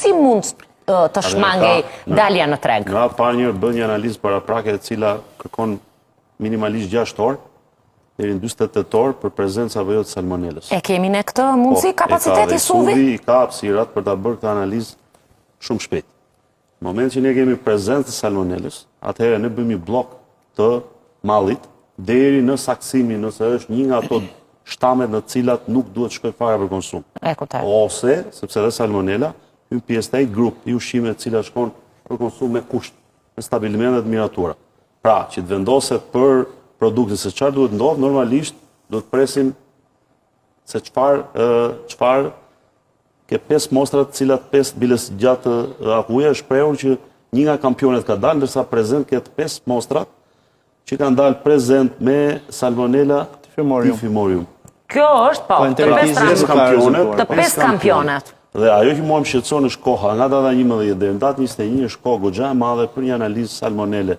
si mund të shmangej dalja në treg? Nga parë njërë bën një analizë paraprake e cila kërkon minimalisht 6 orë, deri në 48 orë për prezencë apo jo të salmonelës. E kemi ne këtë mundësi, kapaciteti SUV-i? SUV-i ka hapësirat për ta bërë këtë analizë shumë shpejt. Në moment që ne kemi prezencë të salmonelës, atëherë ne bëjmë një blok të mallit deri në saksimi, nëse është një nga ato shtamet në cilat nuk duhet shkoj fare për konsum. Ose, sepse dhe salmonela, hyn pjesë të grup i ushqime të cilat shkon për konsum me kusht, me stabiliment dhe të miratura. Pra, që të vendoset për produkte se çfarë duhet ndodhë, normalisht do të presim se çfarë ke 5 mostrat, cilat 5 biles gjatë akuja është prehur që një nga kampionet ka dalë, ndërsa prezent këtë 5 mostrat që kanë dalë prezent me salmonella tifimorium. Kjo është po, të 5 kampionet. Dhe ajo që mua më shqetëson është koha, nga data 11 deri në datën 21 është kohë goxha e madhe për një analizë salmonele